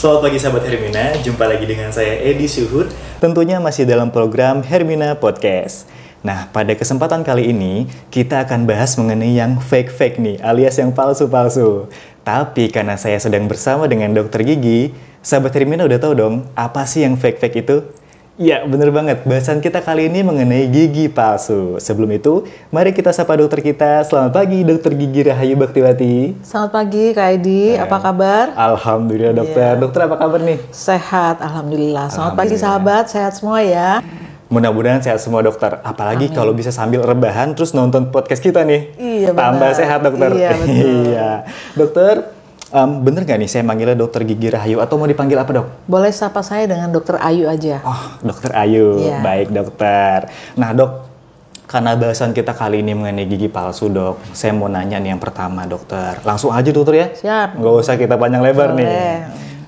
Selamat pagi sahabat Hermina, jumpa lagi dengan saya Edi Suhud. Tentunya masih dalam program Hermina Podcast. Nah, pada kesempatan kali ini kita akan bahas mengenai yang fake-fake nih, alias yang palsu-palsu. Tapi karena saya sedang bersama dengan dokter gigi, sahabat Hermina udah tahu dong, apa sih yang fake-fake itu? Ya, bener banget. Bahasan kita kali ini mengenai gigi palsu. Sebelum itu, mari kita sapa dokter kita. Selamat pagi, Dokter Gigi Rahayu Baktiwati. Selamat pagi, Kak Edi. Apa kabar? Alhamdulillah, dokter. Dokter, apa kabar nih? Sehat, alhamdulillah. Selamat pagi, sahabat. Sehat semua ya. Mudah-mudahan sehat semua, dokter. Apalagi kalau bisa sambil rebahan terus nonton podcast kita nih. Iya, tambah benar. sehat, dokter. Iya, betul. Iya. Dokter, bener nggak nih saya manggilnya Dokter Gigi Rahayu atau mau dipanggil apa, dok? Boleh sapa saya dengan Dokter Ayu aja. Oh, Dokter Ayu. Iya. Baik, dokter. Nah, dok, karena bahasan kita kali ini mengenai gigi palsu, dok, saya mau nanya nih yang pertama, dokter. Langsung aja, dokter ya? Siap. Nggak usah kita panjang lebar Boleh. nih.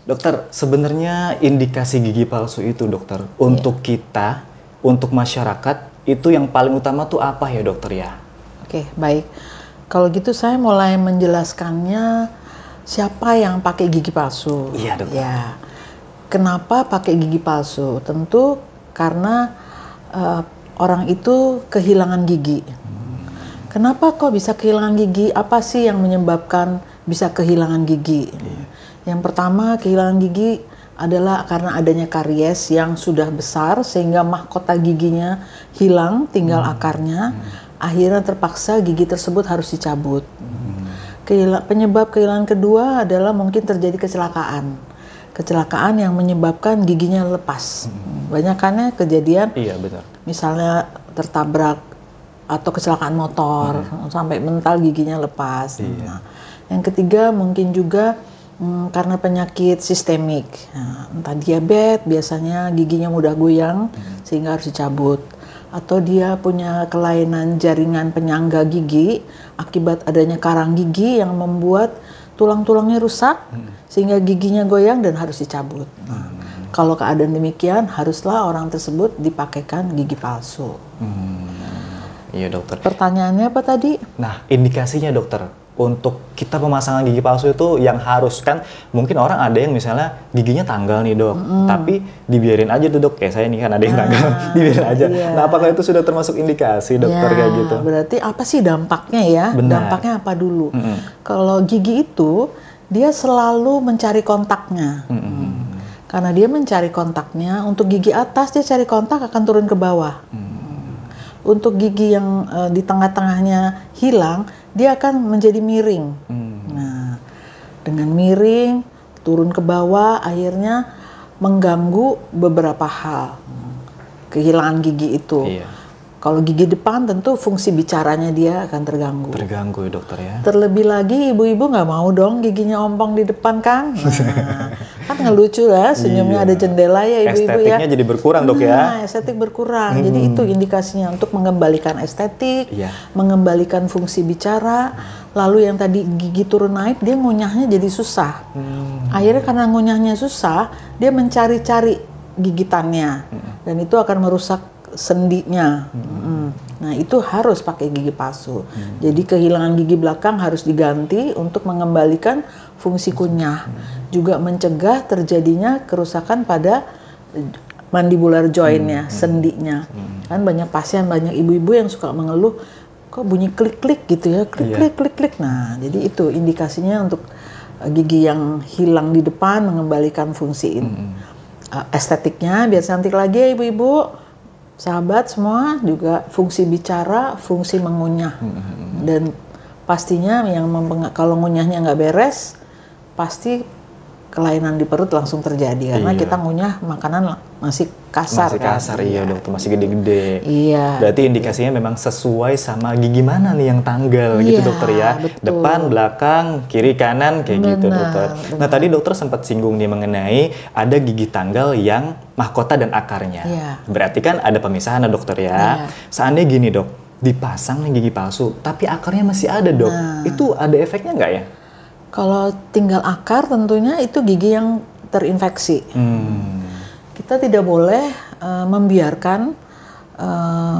Dokter, sebenarnya indikasi gigi palsu itu, dokter, untuk kita, untuk masyarakat, itu yang paling utama tuh apa ya, dokter ya? Oke, baik. Kalau gitu saya mulai menjelaskannya siapa yang pakai gigi palsu. Iya, dokter. Ya. Kenapa pakai gigi palsu? Tentu karena orang itu kehilangan gigi. Kenapa kok bisa kehilangan gigi? Apa sih yang menyebabkan bisa kehilangan gigi? Yang pertama, kehilangan gigi adalah karena adanya karies yang sudah besar sehingga mahkota giginya hilang, tinggal akarnya. Akhirnya terpaksa gigi tersebut harus dicabut. Penyebab kehilangan kedua adalah mungkin terjadi kecelakaan. Kecelakaan yang menyebabkan giginya lepas. Banyakannya kejadian, Iya, betul. misalnya tertabrak atau kecelakaan motor sampai mental giginya lepas. Nah, yang ketiga mungkin juga karena penyakit sistemik. Nah, entah diabetes, biasanya giginya mudah goyang sehingga harus dicabut. Atau dia punya kelainan jaringan penyangga gigi akibat adanya karang gigi yang membuat tulang-tulangnya rusak sehingga giginya goyang dan harus dicabut. Nah, kalau keadaan demikian, haruslah orang tersebut dipakaikan gigi palsu. Iya, dokter. Pertanyaannya apa tadi? Nah, indikasinya, dokter, untuk kita pemasangan gigi palsu itu yang harus, kan mungkin orang ada yang misalnya giginya tanggal nih, dok, tapi dibiarin aja tuh, dok, kayak saya nih kan ada yang tanggal, dibiarin aja. Iya. Nah, apakah itu sudah termasuk indikasi, dokter, kayak gitu? Berarti apa sih dampaknya ya? Benar. Dampaknya apa dulu? Kalau gigi itu, dia selalu mencari kontaknya. Karena dia mencari kontaknya, untuk gigi atas dia cari kontak akan turun ke bawah. Untuk gigi yang di tengah-tengahnya hilang, dia akan menjadi miring. Nah, dengan miring, turun ke bawah, akhirnya mengganggu beberapa hal. Kehilangan gigi itu. Iya. Kalau gigi depan tentu fungsi bicaranya dia akan terganggu. Terganggu ya, dokter ya. Terlebih lagi ibu-ibu nggak mau dong giginya ompong di depan, Kang. Nah, kan ngelucu lah, senyumnya ada jendela ya ibu-ibu ya. Estetiknya jadi berkurang, dok ya. Nah, estetik berkurang. Jadi itu indikasinya untuk mengembalikan estetik, mengembalikan fungsi bicara. Lalu yang tadi gigi turun naik, dia ngunyahnya jadi susah. Akhirnya karena ngunyahnya susah, dia mencari-cari gigitannya. Dan itu akan merusak sendinya. Nah, itu harus pakai gigi palsu. Jadi kehilangan gigi belakang harus diganti untuk mengembalikan fungsi kunyah. Juga mencegah terjadinya kerusakan pada mandibular joint-nya, sendinya. Kan banyak pasien, banyak ibu-ibu yang suka mengeluh, kok bunyi klik-klik gitu ya, klik-klik. Nah, jadi itu indikasinya untuk gigi yang hilang di depan, mengembalikan fungsi estetiknya biar cantik lagi ya ibu-ibu. Sahabat semua juga fungsi bicara, fungsi mengunyah. Dan pastinya yang kalau ngunyahnya nggak beres, pasti kelainan di perut langsung terjadi. Karena kita ngunyah makanan masih kasar. Masih kasar, iya, dokter, masih gede-gede. Iya. Berarti indikasinya memang sesuai sama gigi mana nih yang tanggal gitu, dokter ya. Betul. Depan, belakang, kiri, kanan, kayak gitu, dokter. Nah, tadi dokter sempat singgung nih mengenai ada gigi tanggal yang mahkota dan akarnya. Berarti kan ada pemisahan, dokter ya. Seandainya gini, dok, dipasang nih gigi palsu, tapi akarnya masih ada, dok. Itu ada efeknya nggak ya? Kalau tinggal akar tentunya itu gigi yang terinfeksi. Kita tidak boleh membiarkan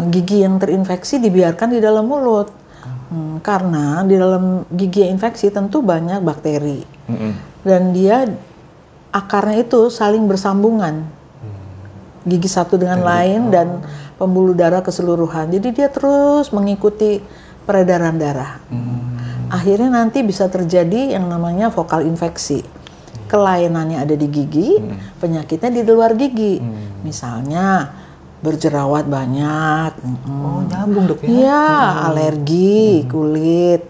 gigi yang terinfeksi dibiarkan di dalam mulut. Karena di dalam gigi yang infeksi tentu banyak bakteri. Dan dia akarnya itu saling bersambungan. Gigi satu dengan lain dan pembuluh darah keseluruhan. Jadi dia terus mengikuti peredaran darah. Akhirnya nanti bisa terjadi yang namanya vokal infeksi. Kelainannya ada di gigi, penyakitnya di luar gigi. Misalnya berjerawat banyak. Oh, nyambung dok ya? Iya, alergi kulit.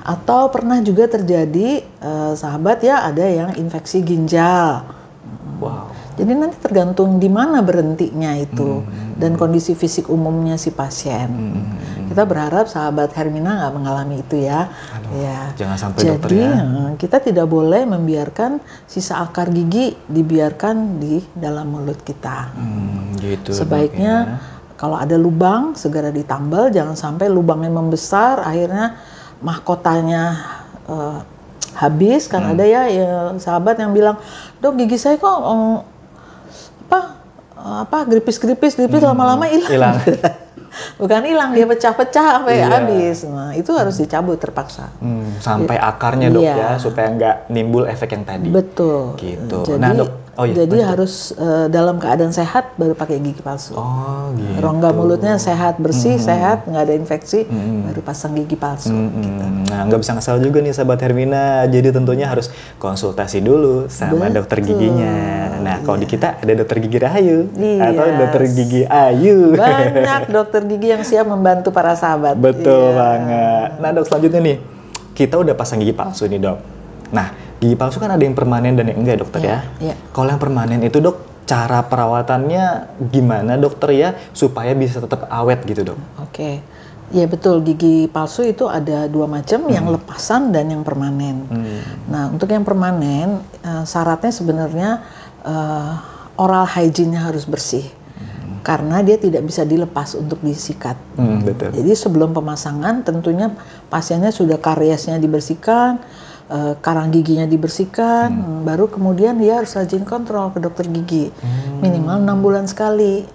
Atau pernah juga terjadi, sahabat ya, ada yang infeksi ginjal. Wow. Jadi nanti tergantung di mana berhentinya itu dan kondisi fisik umumnya si pasien. Kita berharap sahabat Hermina nggak mengalami itu ya. Ya. Jangan sampai jadi, dokter ya. Kita tidak boleh membiarkan sisa akar gigi dibiarkan di dalam mulut kita. Gitu. Sebaiknya kalau ada lubang segera ditambal, jangan sampai lubangnya membesar, akhirnya mahkotanya habis. Kan ada ya sahabat yang bilang, dok gigi saya kok gripis lama-lama hilang. Bukan hilang, dia pecah-pecah sampai habis. Nah, itu harus dicabut terpaksa. Sampai akarnya dok ya, supaya nggak nimbul efek yang tadi. Betul. Gitu. Jadi, nah dok, jadi harus dalam keadaan sehat baru pakai gigi palsu. Oh gitu. Rongga mulutnya sehat, bersih, sehat, nggak ada infeksi, baru pasang gigi palsu. Gitu. Nah, nggak bisa ngasal juga nih sahabat Hermina. Jadi tentunya harus konsultasi dulu sama dokter giginya. Nah, kalau di kita ada dokter gigi Rahayu atau dokter gigi Ayu. Banyak dokter gigi yang siap membantu para sahabat. Betul banget. Nah dok, selanjutnya nih, kita udah pasang gigi palsu nih dok. Nah, gigi palsu kan ada yang permanen dan yang enggak dokter ya. Kalau yang permanen itu dok, cara perawatannya gimana dokter ya supaya bisa tetap awet gitu dok? Oke. Ya betul, gigi palsu itu ada dua macam, yang lepasan dan yang permanen. Nah, untuk yang permanen syaratnya sebenarnya oral hygiene-nya harus bersih. Karena dia tidak bisa dilepas untuk disikat. Betul. Jadi sebelum pemasangan tentunya pasiennya sudah kariesnya dibersihkan, karang giginya dibersihkan, baru kemudian dia harus rajin kontrol ke dokter gigi. Minimal 6 bulan sekali.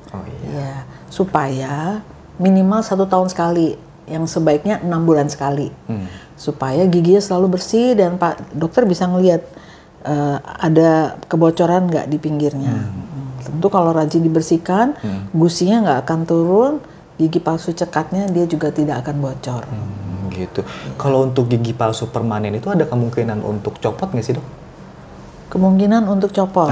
Ya, supaya minimal 1 tahun sekali, yang sebaiknya 6 bulan sekali. Supaya giginya selalu bersih dan Pak dokter bisa ngelihat ada kebocoran nggak di pinggirnya. Tentu kalau rajin dibersihkan, gusinya nggak akan turun, gigi palsu cekatnya dia juga tidak akan bocor. Gitu. Kalau untuk gigi palsu permanen itu ada kemungkinan untuk copot nggak sih dok? Kemungkinan untuk copot.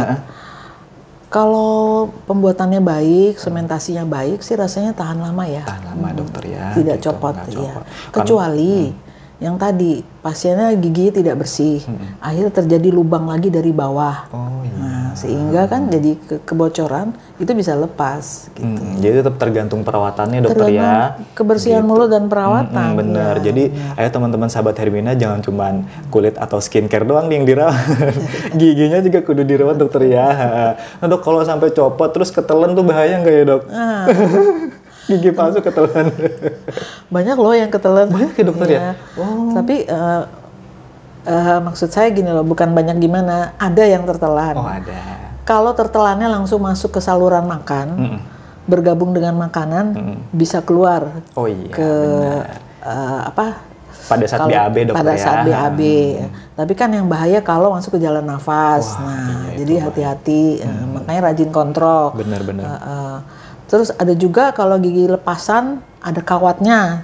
Kalau pembuatannya baik, sementasinya baik sih rasanya tahan lama ya. Tahan lama dokter ya. Tidak gitu, copot ya. Kecuali yang tadi pasiennya gigi tidak bersih, akhirnya terjadi lubang lagi dari bawah. Nah, sehingga kan jadi kebocoran itu bisa lepas. Gitu. Jadi tetap tergantung perawatannya dokter ya. Kebersihan mulut dan perawatan. Bener. Jadi ayo teman-teman sahabat Hermina jangan cuman kulit atau skincare doang nih yang dirawat. Giginya juga kudu dirawat dokter ya. Nah dok, kalau sampai copot terus ketelan tuh bahaya nggak ya dok? Gigi palsu ketelan. Banyak loh yang ketelan. Banyak ya dokter ya? Tapi maksud saya gini loh, bukan banyak gimana, ada yang tertelan. Ada. Kalau tertelannya langsung masuk ke saluran makan, bergabung dengan makanan, bisa keluar ke pada saat BAB dokter pada saat BAB. Tapi kan yang bahaya kalau masuk ke jalan nafas. Jadi hati-hati, makanya rajin kontrol. Benar-benar. Terus ada juga kalau gigi lepasan ada kawatnya.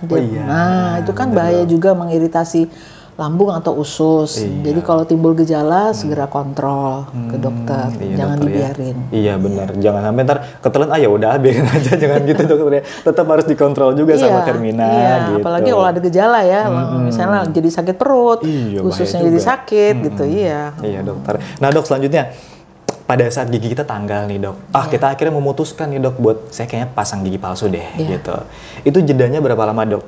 Itu kan bahaya juga, mengiritasi lambung atau usus. Jadi kalau timbul gejala segera kontrol ke dokter, jangan dibiarin. Iya benar, jangan sampai ntar ketelan ya udah biarin aja, jangan gitu dokter ya. Tetap harus dikontrol juga sama Hermina. Gitu. Apalagi kalau ada gejala ya, misalnya jadi sakit perut, ususnya jadi sakit gitu. Iya dokter. Nah dok, selanjutnya pada saat gigi kita tanggal nih dok, kita akhirnya memutuskan nih dok buat saya kayaknya pasang gigi palsu deh gitu. Itu jedanya berapa lama dok?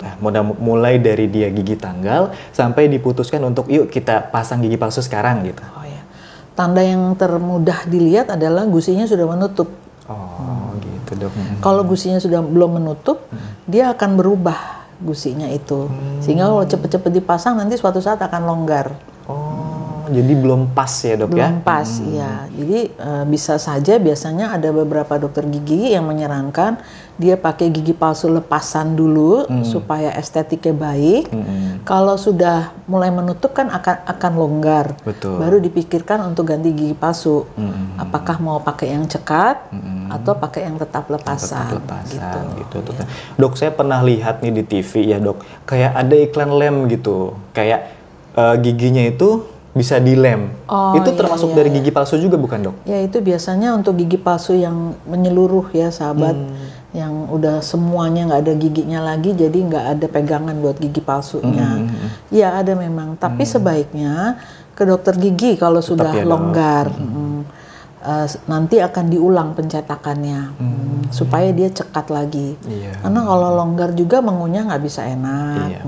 Mulai dari dia gigi tanggal sampai diputuskan untuk yuk kita pasang gigi palsu sekarang gitu. Tanda yang termudah dilihat adalah gusinya sudah menutup. Gitu dok. Kalau gusinya sudah belum menutup, dia akan berubah gusinya itu. Sehingga kalau cepet-cepet dipasang nanti suatu saat akan longgar. jadi belum pas ya dok ya? Belum pas, iya. Jadi bisa saja biasanya ada beberapa dokter gigi yang menyarankan dia pakai gigi palsu lepasan dulu supaya estetiknya baik. Kalau sudah mulai menutup kan akan longgar. Betul. Baru dipikirkan untuk ganti gigi palsu. Apakah mau pakai yang cekat atau pakai yang tetap lepasan. Gitu. Ya. Dok, saya pernah lihat nih di TV ya dok, kayak ada iklan lem gitu, kayak giginya itu bisa dilem. Itu termasuk dari gigi palsu juga bukan dok? Ya, itu biasanya untuk gigi palsu yang menyeluruh ya sahabat, yang udah semuanya nggak ada giginya lagi, jadi nggak ada pegangan buat gigi palsunya. Ya ada memang, tapi sebaiknya ke dokter gigi kalau sudah longgar. Nanti akan diulang pencetakannya supaya dia cekat lagi. Karena kalau longgar juga mengunyah nggak bisa enak.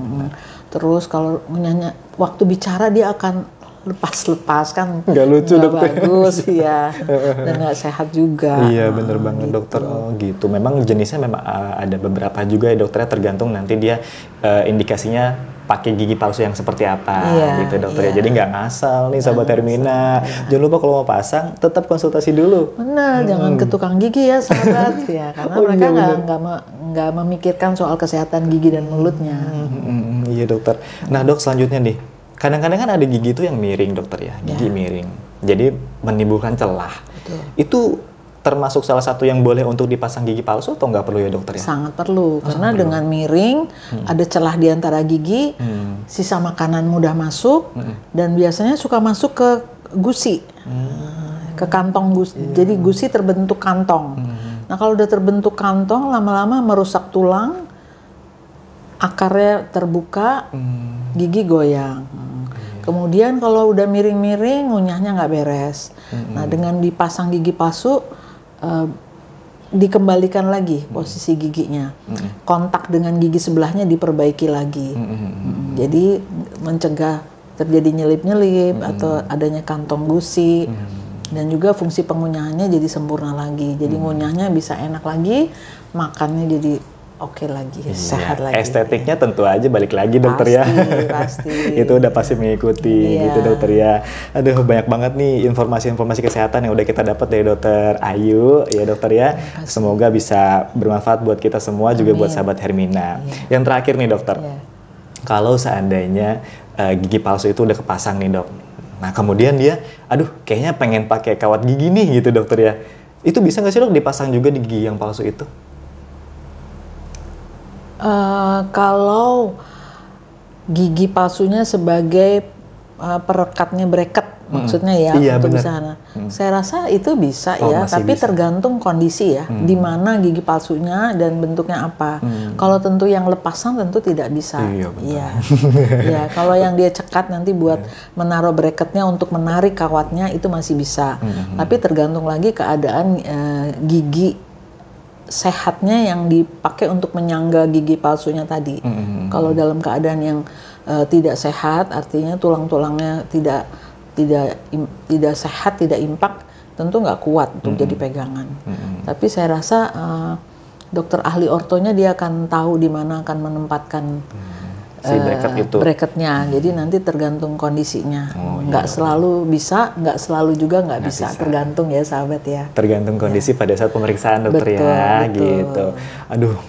Terus kalau ngunyahnya waktu bicara dia akan lepas kan nggak lucu dokter, bagus ya, dan nggak sehat juga. Iya bener banget gitu. Dokter. Oh gitu, memang jenisnya memang ada beberapa juga ya dokternya, tergantung nanti dia indikasinya pakai gigi palsu yang seperti apa gitu dokter ya. Jadi nggak ngasal nih sahabat Hermina. Jangan lupa kalau mau pasang tetap konsultasi dulu. Benar, jangan ke tukang gigi ya sahabat ya, karena mereka nggak memikirkan soal kesehatan gigi dan mulutnya. Iya dokter. Nah dok, selanjutnya nih, kadang-kadang kan ada gigi itu yang miring dokter ya, gigi miring. Jadi menimbulkan celah. Betul. Itu termasuk salah satu yang boleh untuk dipasang gigi palsu atau nggak perlu ya dokter ya? Sangat perlu, karena dengan miring ada celah di antara gigi, sisa makanan mudah masuk, dan biasanya suka masuk ke gusi, ke kantong gusi. Jadi gusi terbentuk kantong. Nah kalau udah terbentuk kantong, lama-lama merusak tulang, akarnya terbuka, gigi goyang. Kemudian kalau udah miring-miring, ngunyahnya nggak beres. Nah dengan dipasang gigi palsu, dikembalikan lagi posisi giginya, kontak dengan gigi sebelahnya diperbaiki lagi. Jadi mencegah terjadi nyelip-nyelip atau adanya kantong gusi, dan juga fungsi pengunyahannya jadi sempurna lagi. Jadi ngunyahnya bisa enak lagi, makannya jadi oke lagi, sehat lagi. Estetiknya tentu aja balik lagi dokter ya. Pasti. Itu udah pasti mengikuti gitu dokter ya. Aduh banyak banget nih informasi-informasi kesehatan yang udah kita dapat dari dokter Ayu ya dokter ya. Semoga bisa bermanfaat buat kita semua, juga buat sahabat Hermina. Yang terakhir nih dokter, kalau seandainya gigi palsu itu udah kepasang nih dok, nah kemudian dia, aduh kayaknya pengen pakai kawat gigi nih gitu dokter ya. Itu bisa nggak sih dok dipasang juga di gigi yang palsu itu? Kalau gigi palsunya sebagai perekatnya bracket, maksudnya ya untuk bisa. Saya rasa itu bisa ya, tapi bisa. Tergantung kondisi ya, di mana gigi palsunya dan bentuknya apa. Kalau tentu yang lepasan tentu tidak bisa. Ya, kalau yang dia cekat nanti buat menaruh bracketnya untuk menarik kawatnya itu masih bisa. Tapi tergantung lagi keadaan gigi sehatnya yang dipakai untuk menyangga gigi palsunya tadi. Kalau dalam keadaan yang tidak sehat, artinya tulang-tulangnya tidak sehat, tidak impak, tentu nggak kuat untuk jadi pegangan. Tapi saya rasa dokter ahli ortonya dia akan tahu di mana akan menempatkan bracketnya. Jadi nanti tergantung kondisinya. Nggak selalu bisa, nggak selalu juga nggak bisa. Tergantung ya sahabat ya. Tergantung kondisi pada saat pemeriksaan dokter betul. Gitu. Aduh,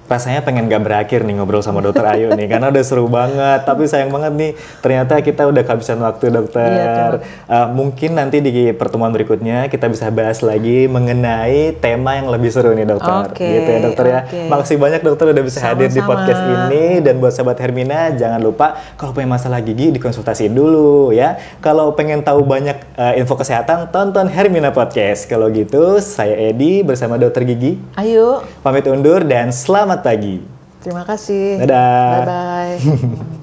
rasanya pengen gak berakhir nih ngobrol sama dokter Ayu nih, karena udah seru banget. Tapi sayang banget nih, ternyata kita udah kehabisan waktu dokter. Mungkin nanti di pertemuan berikutnya kita bisa bahas lagi mengenai tema yang lebih seru nih dokter. Gitu ya dokter ya. Makasih banyak dokter udah bisa hadir di podcast ini. Dan buat sahabat Hermina, jangan lupa kalau punya masalah gigi dikonsultasiin dulu ya. Kalau pengen tahu banyak info kesehatan, tonton Hermina Podcast. Kalau gitu, saya Edi bersama dokter gigi Ayu. Pamit undur dan selamat pagi. Terima kasih. Dadah. Bye-bye.